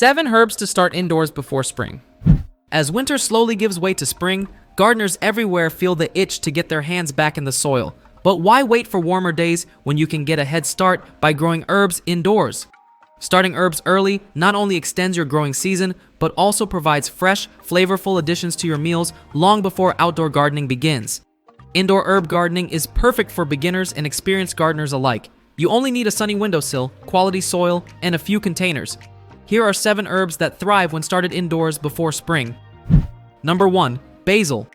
7 herbs to start indoors before spring. As winter slowly gives way to spring, gardeners everywhere feel the itch to get their hands back in the soil. But why wait for warmer days when you can get a head start by growing herbs indoors? Starting herbs early not only extends your growing season, but also provides fresh, flavorful additions to your meals long before outdoor gardening begins. Indoor herb gardening is perfect for beginners and experienced gardeners alike. You only need a sunny windowsill, quality soil, and a few containers. Here are 7 herbs that thrive when started indoors before spring. Number 1. Basil.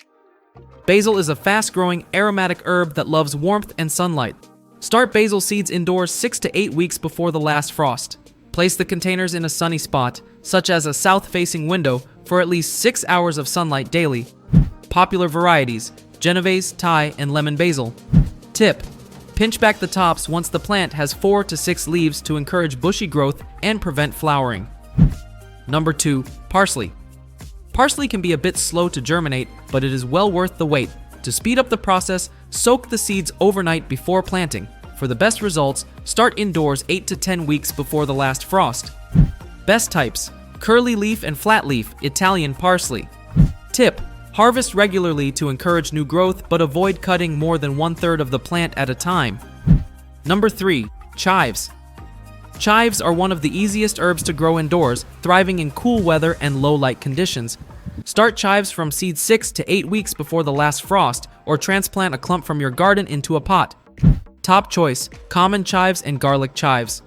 Basil is a fast-growing aromatic herb that loves warmth and sunlight. Start basil seeds indoors 6 to 8 weeks before the last frost. Place the containers in a sunny spot, such as a south-facing window, for at least 6 hours of sunlight daily. Popular varieties: Genovese, Thai, and lemon basil. Tip: pinch back the tops once the plant has 4 to 6 leaves to encourage bushy growth and prevent flowering. Number 2. Parsley. Parsley can be a bit slow to germinate, but it is well worth the wait. To speed up the process, soak the seeds overnight before planting. For the best results, start indoors 8 to 10 weeks before the last frost. Best types: curly leaf and flat leaf Italian parsley. Tip: harvest regularly to encourage new growth, but avoid cutting more than 1/3 of the plant at a time. Number 3. Chives. Chives are one of the easiest herbs to grow indoors, thriving in cool weather and low light conditions. Start chives from seed 6 to 8 weeks before the last frost, or transplant a clump from your garden into a pot. Top choice: common chives and garlic chives.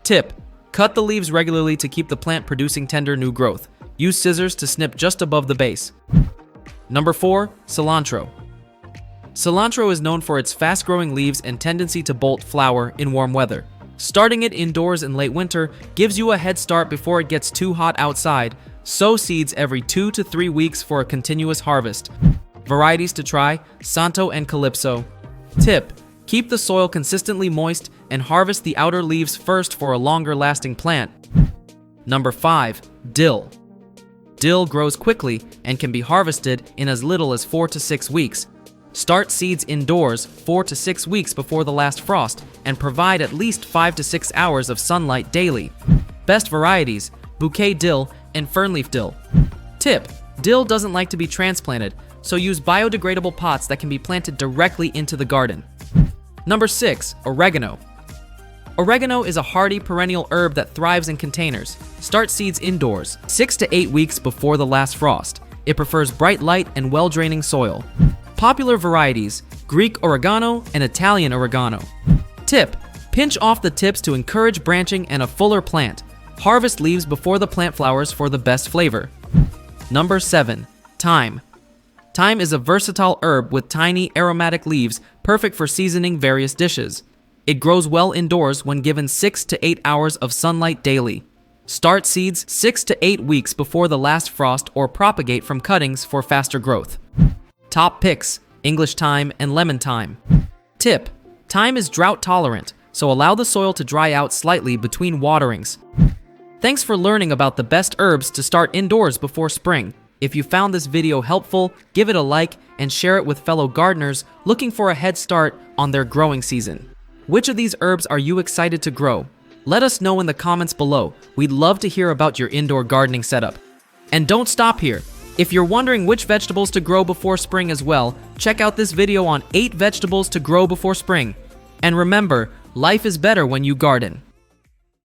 Tip: cut the leaves regularly to keep the plant producing tender new growth. Use scissors to snip just above the base. Number 4. Cilantro. Cilantro is known for its fast-growing leaves and tendency to bolt flower in warm weather. Starting it indoors in late winter gives you a head start before it gets too hot outside. Sow seeds every 2 to 3 weeks for a continuous harvest. Varieties to try: Santo and Calypso. Tip: keep the soil consistently moist and harvest the outer leaves first for a longer lasting plant. Number 5. Dill. Dill grows quickly and can be harvested in as little as 4 to 6 weeks. Start seeds indoors 4 to 6 weeks before the last frost and provide at least 5 to 6 hours of sunlight daily. Best varieties: bouquet dill and fernleaf dill. Tip: dill doesn't like to be transplanted, so use biodegradable pots that can be planted directly into the garden. Number 6. Oregano. Oregano is a hardy perennial herb that thrives in containers. Start seeds indoors 6 to 8 weeks before the last frost. It prefers bright light and well-draining soil. Popular varieties: Greek oregano and Italian oregano. Tip: pinch off the tips to encourage branching and a fuller plant. Harvest leaves before the plant flowers for the best flavor. Number 7. Thyme. Thyme is a versatile herb with tiny aromatic leaves, perfect for seasoning various dishes. It grows well indoors when given 6 to 8 hours of sunlight daily. Start seeds 6 to 8 weeks before the last frost or propagate from cuttings for faster growth. Top picks: English thyme and lemon thyme. Tip: thyme is drought tolerant, so allow the soil to dry out slightly between waterings. Thanks for learning about the best herbs to start indoors before spring. If you found this video helpful, give it a like and share it with fellow gardeners looking for a head start on their growing season. Which of these herbs are you excited to grow? Let us know in the comments below. We'd love to hear about your indoor gardening setup. And don't stop here. If you're wondering which vegetables to grow before spring as well, check out this video on 8 vegetables to grow before spring. And remember, life is better when you garden.